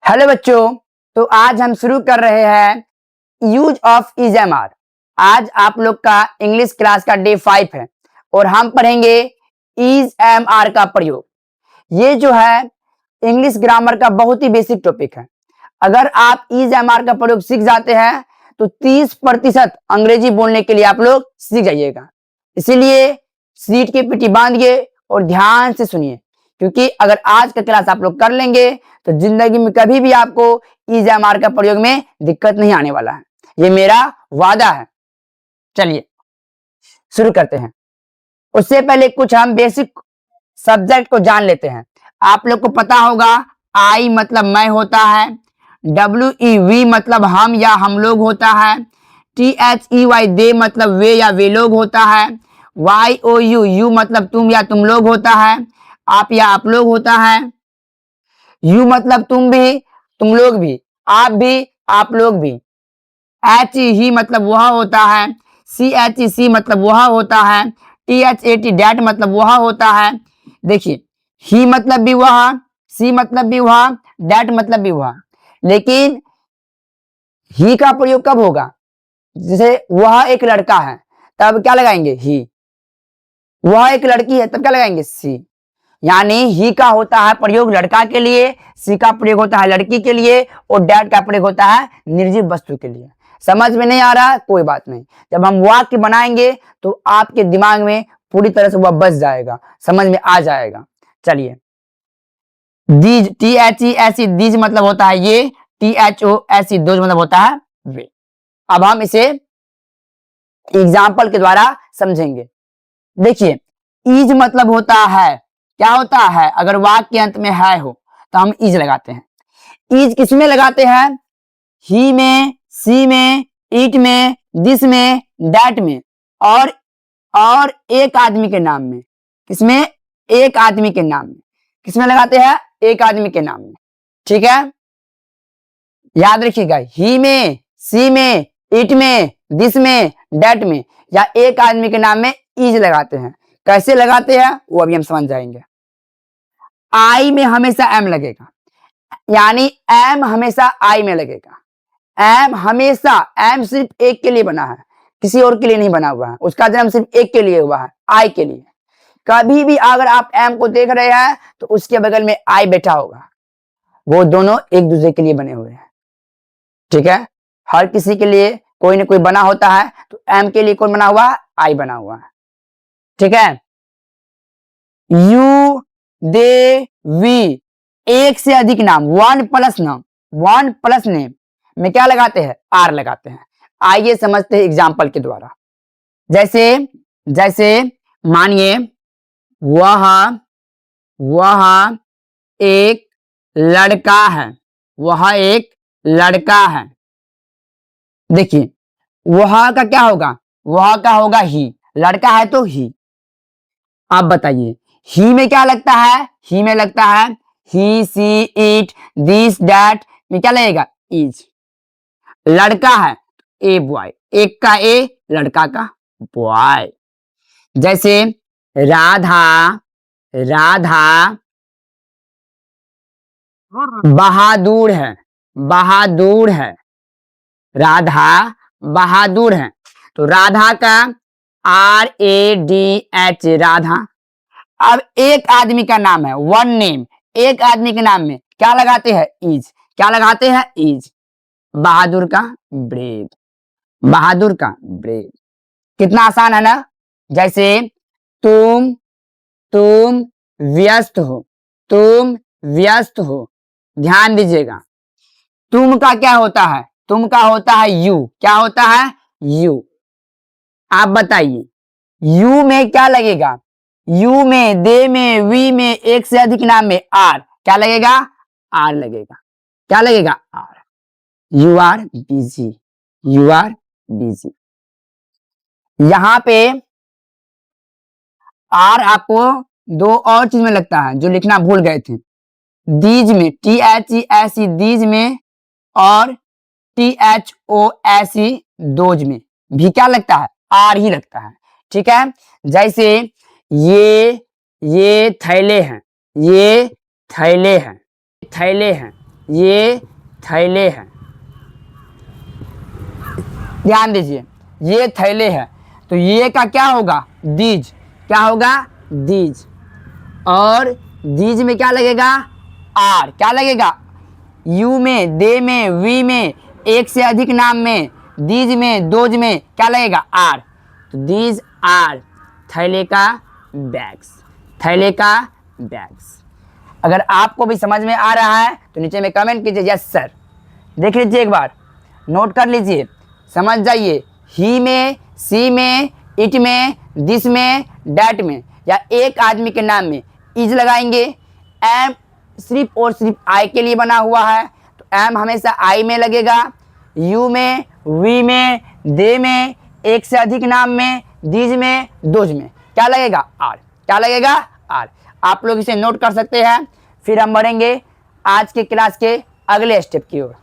Hello बच्चों, तो आज हम शुरू कर रहे हैं use of is am are. आज आप लोग का इंग्लिश क्लास का डे 5 है और हम पढ़ेंगे इज एम आर का प्रयोग। ये जो है इंग्लिश ग्रामर का बहुत ही बेसिक टॉपिक है। अगर आप इज एम आर का प्रयोग सीख जाते हैं तो 30% अंग्रेजी बोलने के लिए आप लोग सीख जाइएगा। इसीलिए सीट की पिटी बांधिए और ध्यान से सुनिए, क्योंकि अगर आज का क्लास आप लोग कर लेंगे तो जिंदगी में कभी भी आपको इज एम आर का प्रयोग में दिक्कत नहीं आने वाला है। ये मेरा वादा है। चलिए शुरू करते हैं। उससे पहले कुछ हम बेसिक सब्जेक्ट को जान लेते हैं। आप लोग को पता होगा आई मतलब मैं होता है, WEV मतलब हम या हम लोग होता है, THEY दे मतलब वे या वे लोग होता है, YOU यू मतलब तुम या तुम लोग होता है, आप या आप लोग होता है, यू मतलब तुम भी तुम लोग भी, आप भी आप लोग भी, ही मतलब वह होता है, CHEC मतलब वह होता है, THAT डैट मतलब वह होता है। देखिए ही मतलब भी वह, सी मतलब भी वह, डैट मतलब भी वह। लेकिन ही का प्रयोग कब होगा? जैसे वह एक लड़का है तब क्या लगाएंगे? ही। वह एक लड़की है तब क्या लगाएंगे? सी। यानी ही का होता है प्रयोग लड़का के लिए, सी का प्रयोग होता है लड़की के लिए और डैट का प्रयोग होता है निर्जीव वस्तु के लिए। समझ में नहीं आ रहा? कोई बात नहीं, जब हम वाक्य बनाएंगे तो आपके दिमाग में पूरी तरह से वह बस जाएगा, समझ में आ जाएगा। चलिए, दीज THES दीज मतलब होता है ये, THOS दोज मतलब होता है वे। अब हम इसे एग्जाम्पल के द्वारा समझेंगे। देखिए इज मतलब होता है, क्या होता है? अगर वाक्य के अंत में है हो तो हम इज लगाते हैं। इज किसमें लगाते हैं? ही में, सी में, इट में, दिस में, दैट में और एक आदमी के नाम में। किसमें? एक आदमी के नाम में। किसमें लगाते हैं? एक आदमी के नाम में। ठीक है, याद रखिएगा, ही में, सी में, इट में, दिस में, दैट में या एक आदमी के नाम में इज लगाते हैं। कैसे लगाते हैं वो अभी हम समझ जाएंगे। आई में हमेशा एम लगेगा, यानी एम हमेशा आई में लगेगा। एम हमेशा, एम सिर्फ एक के लिए बना है, किसी और के लिए नहीं बना हुआ है। उसका जन्म सिर्फ एक के लिए हुआ है, आई के लिए। कभी भी अगर आप एम को देख रहे हैं तो उसके बगल में आई बैठा होगा, वो दोनों एक दूसरे के लिए बने हुए हैं। ठीक है, हर किसी के लिए कोई ना कोई बना होता है, तो एम के लिए कौन बना हुआ है? आई बना हुआ है। ठीक है, यू, दे, वी, एक से अधिक नाम, वन प्लस नाम, वन प्लस नेम में क्या लगाते हैं? आर लगाते हैं। आइए समझते हैं एग्जाम्पल के द्वारा। जैसे जैसे मानिए वह वह एक लड़का है, वह एक लड़का है। देखिए वह का क्या होगा? वह का होगा ही, लड़का है तो ही। आप बताइए ही में क्या लगता है? ही में लगता है ही, सी, इट, दिस, दैट में क्या लगेगा? इज। लड़का है ए बॉय, एक का ए, लड़का का बॉय। जैसे राधा राधा बहादुर है, बहादुर है। राधा बहादुर है तो राधा का RADH, राधा। अब एक आदमी का नाम है, वन नेम, एक आदमी के नाम में क्या लगाते हैं? इज। क्या लगाते हैं? इज। बहादुर का ब्रेव, बहादुर का ब्रेव। कितना आसान है ना? जैसे तुम व्यस्त हो, तुम व्यस्त हो। ध्यान दीजिएगा, तुम का क्या होता है? तुम का होता है यू। क्या होता है? यू। आप बताइए यू में क्या लगेगा? यू में, दे में, वी में, एक से अधिक नाम में आर। क्या लगेगा? आर लगेगा। क्या लगेगा? Are. You are busy, you are busy. यहां पे आर आपको दो और चीज में लगता है जो लिखना भूल गए थे। दीज में, THES दीज में और THOS दोज में भी क्या लगता है? आर ही लगता है। ठीक है, जैसे ये थैले हैं, ये थैले हैं, थैले हैं। ये थैले हैं। ध्यान दीजिए, ये थैले हैं, तो ये का क्या होगा? दीज। क्या होगा? दीज। और दीज में क्या लगेगा? आर। क्या लगेगा? यू में, दे में, वी में, एक से अधिक नाम में, दीज में, दोज में क्या लगेगा? आर। तो दीज आर थैले का बैग्स। थैले का बैग्स। अगर आपको भी समझ में आ रहा है तो नीचे में कमेंट कीजिए यस सर। देख लीजिए, एक बार नोट कर लीजिए, समझ जाइए। ही में, सी में, इट में, दिस में, डैट में या एक आदमी के नाम में इज लगाएंगे। एम सिर्फ और सिर्फ आई के लिए बना हुआ है, तो एम हमेशा आई में लगेगा। यू में, वी में, दे में, एक से अधिक नाम में, दीज में, दोज में क्या लगेगा? आर। क्या लगेगा? आर। आप लोग इसे नोट कर सकते हैं। फिर हम बढ़ेंगे आज के क्लास के अगले स्टेप की ओर।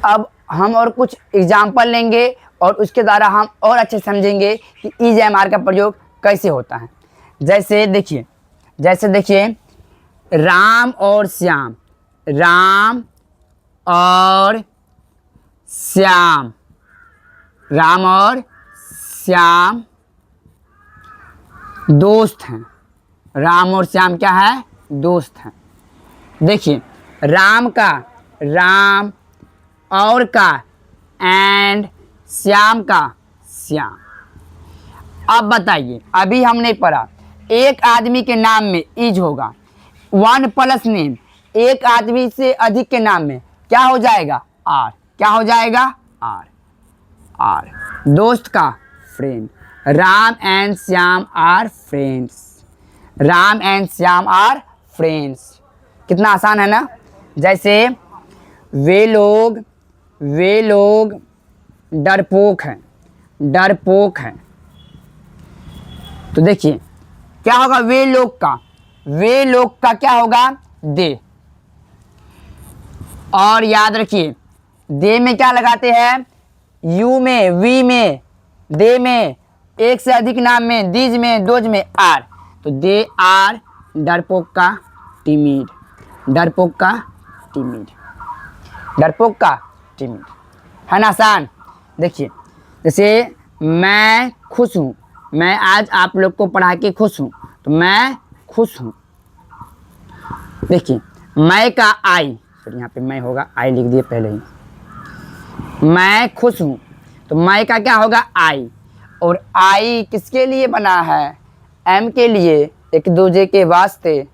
अब हम और कुछ एग्जाम्पल लेंगे और उसके द्वारा हम और अच्छे समझेंगे कि इज एम आर का प्रयोग कैसे होता है। जैसे देखिए, राम और श्याम। राम और श्याम। राम और श्याम दोस्त हैं। राम और श्याम क्या है? दोस्त हैं। देखिए, राम का राम, और का एंड, श्याम का श्याम। अब बताइए, अभी हमने पढ़ा एक आदमी के नाम में इज होगा, वन प्लस नेम, एक आदमी से अधिक के नाम में क्या हो जाएगा? आर। क्या हो जाएगा? आर। आर। दोस्त का friend. Ram and Shyam are friends. Ram and Shyam are friends. कितना आसान है ना। जैसे वे लोग डरपोक हैं। डरपोक हैं। तो देखिए क्या होगा? वे लोग का क्या होगा? दे। और याद रखिए, दे में क्या लगाते हैं? यू में, वी में, दे में, एक से अधिक नाम में, दीज में, दोज में आर। तो दे आर डरपोक का टिमिड। डरपोक का टिमिड। डरपोक का टिमिड है ना। आसान। देखिए, जैसे मैं खुश हूँ। मैं आज आप लोग को पढ़ा के खुश हूँ, तो मैं खुश हूँ। देखिए, मैं का आई, तो यहाँ पे मैं होगा, आई लिख दिए पहले ही। मैं खुश हूँ, तो मैं का क्या होगा? आई। और आई किसके लिए बना है? एम के लिए, एक दूसरे के वास्ते।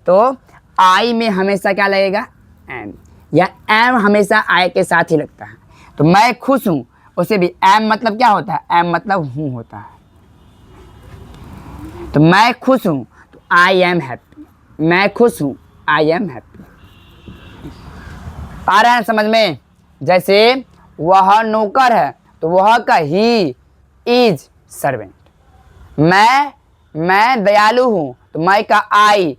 तो आई में हमेशा क्या लगेगा? एम। या एम हमेशा आई के साथ ही लगता है। तो मैं खुश हूँ, उसे भी एम मतलब क्या होता है? एम मतलब हूँ होता है। तो मैं खुश हूँ, तो आई एम हैप्पी। मैं खुश हूँ, आई एम हैप्पी। आ रहा है समझ में। जैसे वह नौकर है, तो वह का ही इज सर्वेंट। मैं दयालु हूँ, तो मैं का आई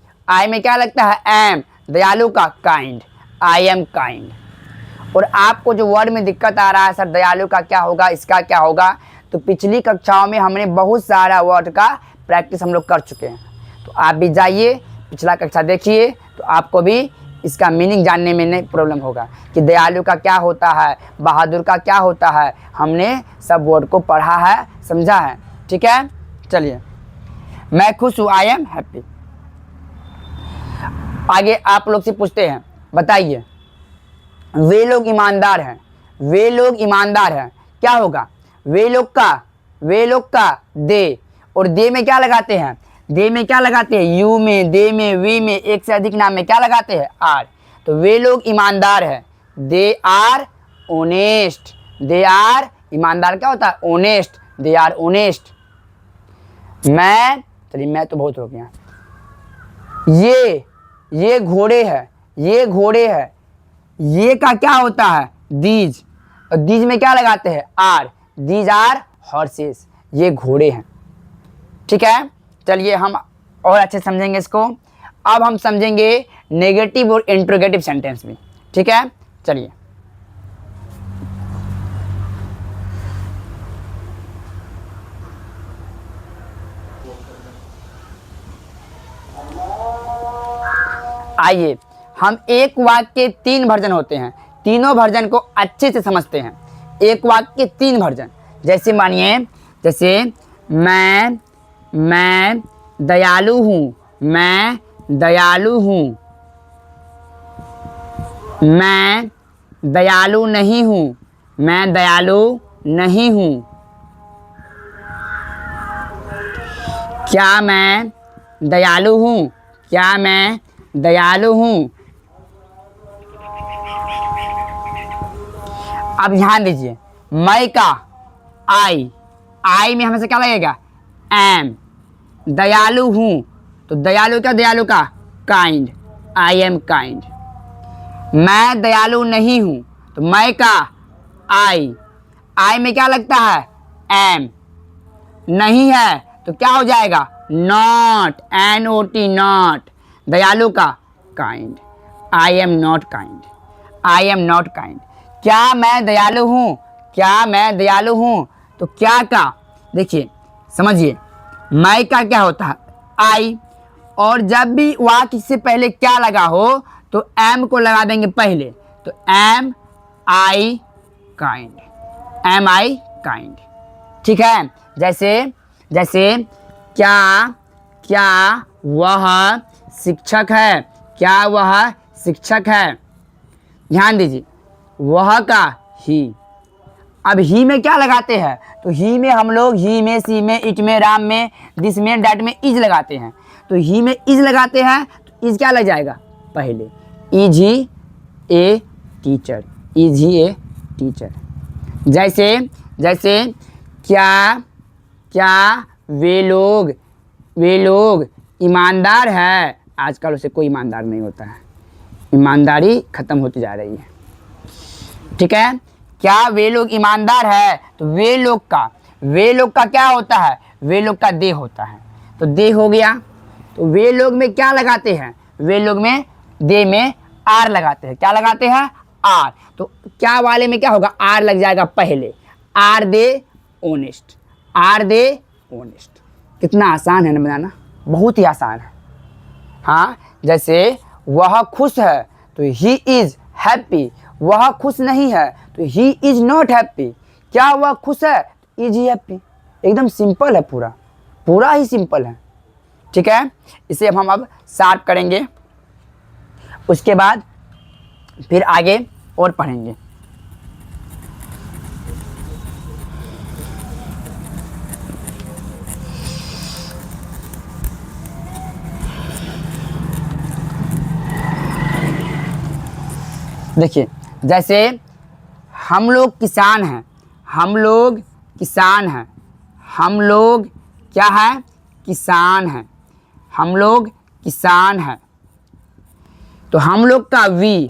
में क्या लगता है? एम। दयालु का काइंड, आई एम काइंड। और आपको जो वर्ड में दिक्कत आ रहा है सर दयालु का क्या होगा, इसका क्या होगा, तो पिछली कक्षाओं में हमने बहुत सारा वर्ड का प्रैक्टिस हम लोग कर चुके हैं। तो आप भी जाइए, पिछला कक्षा देखिए, तो आपको भी इसका मीनिंग जानने में नहीं प्रॉब्लम होगा कि दयालु का क्या होता है, बहादुर का क्या होता है। हमने सब वर्ड को पढ़ा है, समझा है। ठीक है, चलिए। मैं खुश हूँ, आई एम हैप्पी। आगे आप लोग से पूछते हैं, बताइए, वे लोग ईमानदार हैं। वे लोग ईमानदार हैं क्या होगा? वे लोग का दे। और दे में क्या लगाते हैं? दे में क्या लगाते हैं? यू में, दे में, वी में, एक से अधिक नाम में क्या लगाते हैं? आर। तो वे लोग ईमानदार हैं। They are honest. They are, ईमानदार क्या होता है? ओनेस्ट। They are honest. मैं तो बहुत हो गया। ये घोड़े है। ये घोड़े है। ये का क्या होता है? दीज। और दीज में क्या लगाते हैं? आर। These are horses. ये घोड़े हैं। ठीक है, चलिए हम और अच्छे समझेंगे इसको। अब हम समझेंगे नेगेटिव और इंट्रोगेटिव सेंटेंस भी। ठीक है, चलिए। आइए हम एक वाक्य के 3 वर्जन होते हैं, तीनों वर्जन को अच्छे से समझते हैं। एक वाक्य के 3 वर्जन, जैसे मानिए, जैसे मैं दयालु हूँ, मैं दयालु हूँ। मैं दयालु नहीं हूँ, मैं दयालु नहीं हूँ। क्या मैं दयालु हूँ, क्या मैं दयालु हूँ। अब ध्यान दीजिए, मैं का आई में हमेशा क्या लगेगा, एम। दयालु हूँ, तो दयालु का काइंड, आई एम काइंड। मैं दयालु नहीं हूँ, तो मैं का आई में क्या लगता है, एम। नहीं है तो क्या हो जाएगा, नॉट, NOT, नॉट। दयालु का kind, I am not kind, I am not kind. क्या मैं दयालु हूँ, क्या मैं दयालु हूँ, तो क्या का देखिए समझिए, मैं का क्या होता है, आई। और जब भी वाक्य से पहले क्या लगा हो तो एम को लगा देंगे पहले, तो am I kind, am I kind. ठीक है, जैसे क्या वह शिक्षक है, क्या वह शिक्षक है। ध्यान दीजिए, वह का ही। अब ही में क्या लगाते हैं, तो ही में हम लोग ही में, सी में, इट में, राम में, दिस में, डैट में इज लगाते हैं। तो ही में इज लगाते हैं तो इज क्या लग जाएगा पहले, is he a teacher, is he a teacher. जैसे क्या वे लोग ईमानदार है। आजकल उसे कोई ईमानदार नहीं होता है, ईमानदारी खत्म होती जा रही है। ठीक है, क्या वे लोग ईमानदार है, तो वे लोग का क्या होता है, वे लोग का दे होता है, तो दे हो गया। तो वे लोग में क्या लगाते हैं, वे लोग में दे में आर लगाते हैं, क्या लगाते हैं, आर। तो क्या वाले में क्या होगा, आर लग जाएगा पहले, are they honest, are they honest. कितना आसान है ना बनाना, बहुत ही आसान है। हाँ, जैसे वह खुश है तो ही इज हैप्पी, वह खुश नहीं है तो ही इज नॉट हैप्पी। क्या वह खुश है, इज ही हैप्पी। एकदम सिंपल है, पूरा ही सिंपल है। ठीक है, इसे हम शार्प करेंगे, उसके बाद फिर आगे और पढ़ेंगे। देखिए, जैसे हम लोग किसान हैं, हम लोग किसान हैं, हम लोग क्या है, किसान हैं, हम लोग किसान हैं। तो हम लोग का वी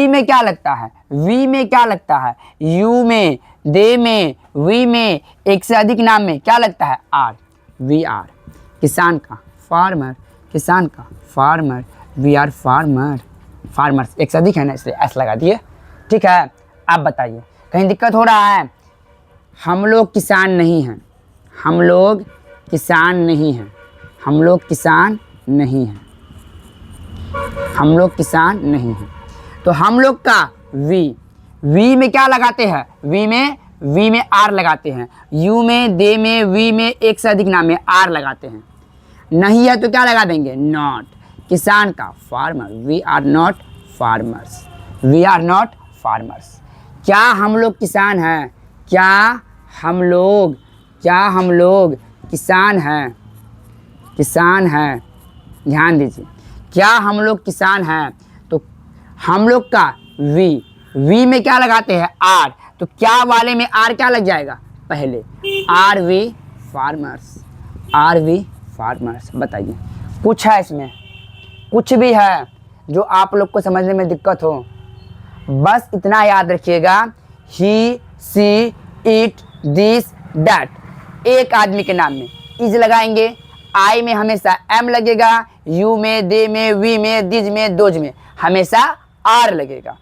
में क्या लगता है, वी में क्या लगता है, यू में, दे में, वी में, एक से अधिक नाम में क्या लगता है, आर। We are. किसान का फार्मर, किसान का फार्मर, वी आर फार्मर्स, एक से अधिक है ना इसलिए एस लगा दिए। ठीक है, आप बताइए कहीं दिक्कत हो रहा है। हम लोग किसान नहीं हैं, हम लोग किसान नहीं हैं, हम लोग किसान नहीं हैं, हम लोग किसान नहीं हैं। तो हम लोग का वी में क्या लगाते हैं, वी में आर लगाते हैं, यू में, दे में, वी में, एक से अधिक नाम में आर लगाते हैं। नहीं है तो क्या लगा देंगे, नॉट। किसान का farmer, we are not farmers, we are not farmers. क्या हम लोग किसान हैं, क्या हम लोग किसान हैं, किसान हैं। ध्यान दीजिए, क्या हम लोग किसान हैं, तो हम लोग का वी में क्या लगाते हैं, आर। तो क्या वाले में आर क्या लग जाएगा पहले, are we farmers, are we farmers. बताइए, कुछ है इसमें, कुछ भी है जो आप लोग को समझने में दिक्कत हो, बस इतना याद रखिएगा, ही, सी, इट, दिस, डैट। एक आदमी के नाम में इज लगाएंगे, आई में हमेशा एम लगेगा, यू में, दे में, वी में, दिज में, दोज में हमेशा आर लगेगा।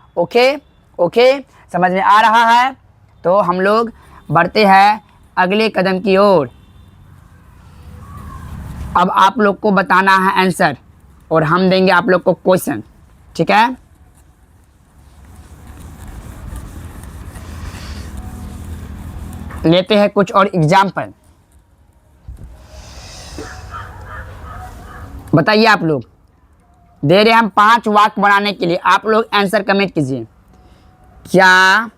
ओके, समझ में आ रहा है। तो हम लोग बढ़ते हैं अगले कदम की ओर। अब आप लोग को बताना है आंसर। और हम देंगे आप लोग को क्वेश्चन, ठीक है। लेते हैं कुछ और एग्जाम्पल। बताइए आप लोग, दे रहे हम 5 वाक्य बनाने के लिए, आप लोग आंसर कमेंट कीजिए। क्या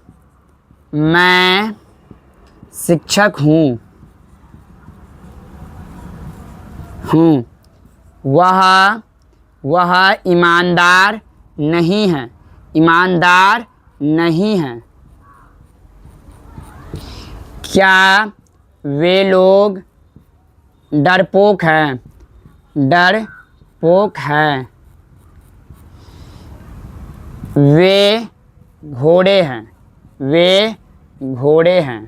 मैं शिक्षक हूँ? वह ईमानदार नहीं है। ईमानदार नहीं है। क्या वे लोग डरपोक हैं? डरपोक है। वे घोड़े हैं। वे घोड़े हैं।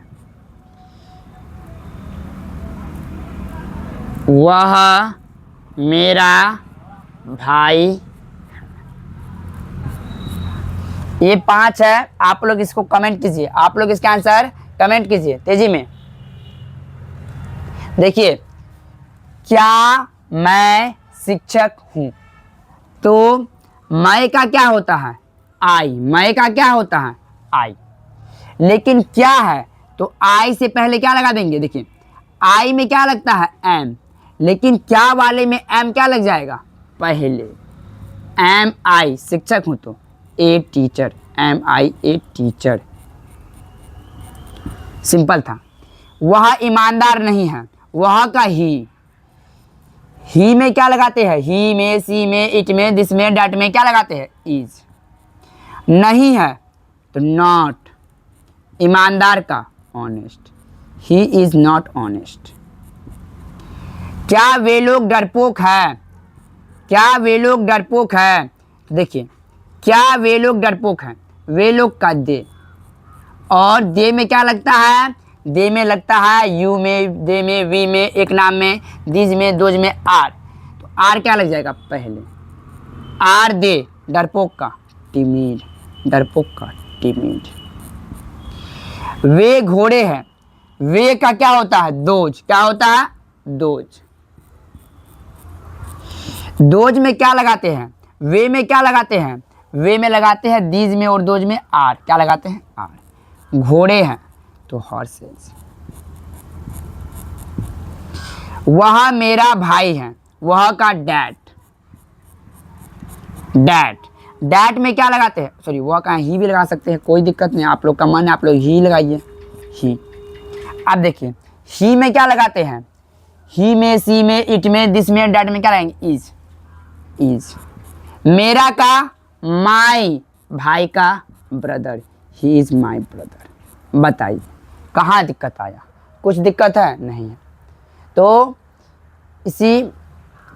वह मेरा भाई। ये 5 है, आप लोग इसको कमेंट कीजिए। आप लोग इसका आंसर कमेंट कीजिए तेजी में। देखिए, क्या मैं शिक्षक हूं, तो मैं का क्या होता है? आई। मैं का क्या होता है? आई। लेकिन क्या है, तो आई से पहले क्या लगा देंगे? देखिए, आई में क्या लगता है? एम। लेकिन क्या वाले में एम क्या लग जाएगा? पहले। एम आई शिक्षक हूं, तो a teacher. Am I a teacher. Simple था। वह ईमानदार नहीं है। वह का ही में क्या लगाते हैं? ही में, सी में, इट में, दिस में, डैट में क्या लगाते हैं? इज। नहीं है तो नॉट। ईमानदार का honest. He is not honest. क्या वे लोग डरपोक है? क्या वे लोग डरपोक है? देखिए, क्या वे लोग डरपोक हैं? वे लोग का दे। और दे में क्या लगता है? दे में लगता है यू में, दे में, वी में, एक नाम में, दिस में, दोज में आर। तो आर क्या लग जाएगा? पहले। आर दे डरपोक का टिमिड। डरपोक का टिमिड। वे घोड़े हैं। वे का क्या होता है? दोज। क्या होता है? दोज। दोज में क्या लगाते हैं? वे में क्या लगाते हैं? वे में लगाते हैं दीज में, और दोज में आर। क्या लगाते हैं? आर। घोड़े हैं तो हॉर्सेस। वह मेरा भाई है। वह का डैड। डैड। डैड में क्या लगाते हैं? सॉरी, वह का ही भी लगा सकते हैं, कोई दिक्कत नहीं। आप लोग का मन है, आप लोग ही लगाइए। ही। अब देखिए, ही में क्या लगाते हैं? ही में, सी में, इट में, दिस में, डैट में क्या लगाएंगे? इज। इज। मेरा का माई। भाई का brother. He is my brother. बताइए कहाँ दिक्कत आया? कुछ दिक्कत है? नहीं है। तो इसी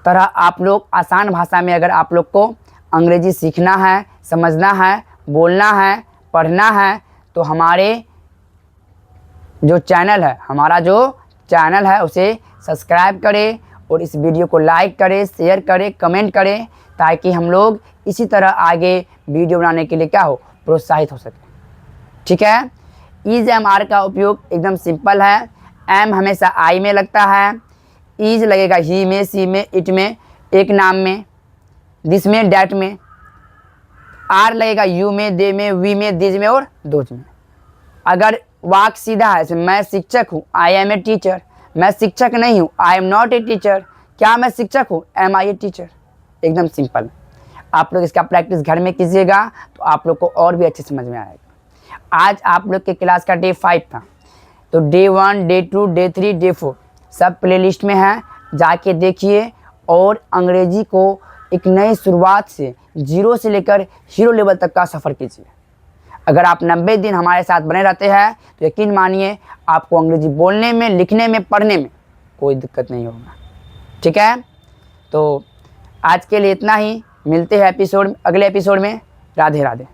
तरह आप लोग आसान भाषा में, अगर आप लोग को अंग्रेजी सीखना है, समझना है, बोलना है, पढ़ना है, तो हमारे जो चैनल है, हमारा जो चैनल है उसे सब्सक्राइब करें और इस वीडियो को लाइक करें, शेयर करें, कमेंट करें, ताकि हम लोग इसी तरह आगे वीडियो बनाने के लिए क्या हो, प्रोत्साहित हो सके। ठीक है। इज एम आर का उपयोग एकदम सिंपल है। एम हमेशा आई में लगता है। इज लगेगा ही में, सी में, इट में, एक नाम में, दिस में, डैट में। आर लगेगा यू में, दे में, वी में, दिस में और दोज में। अगर वाक्य सीधा है, मैं शिक्षक हूँ, आई एम ए टीचर। मैं शिक्षक नहीं हूँ, I am not a teacher. क्या मैं शिक्षक हूँ? Am I a teacher. एकदम सिंपल। आप लोग इसका प्रैक्टिस घर में कीजिएगा तो आप लोग को और भी अच्छे समझ में आएगा। आज आप लोग के क्लास का डे 5 था, तो डे 1, डे 2, डे 3, डे 4 सब प्लेलिस्ट में है, जाके देखिए और अंग्रेजी को एक नई शुरुआत से, 0 से लेकर हीरो लेवल तक का सफ़र कीजिए। अगर आप 90 दिन हमारे साथ बने रहते हैं तो यकीन मानिए आपको अंग्रेजी बोलने में, लिखने में, पढ़ने में कोई दिक्कत नहीं होगा। ठीक है। तो आज के लिए इतना ही। मिलते हैं अगले एपिसोड में। राधे राधे।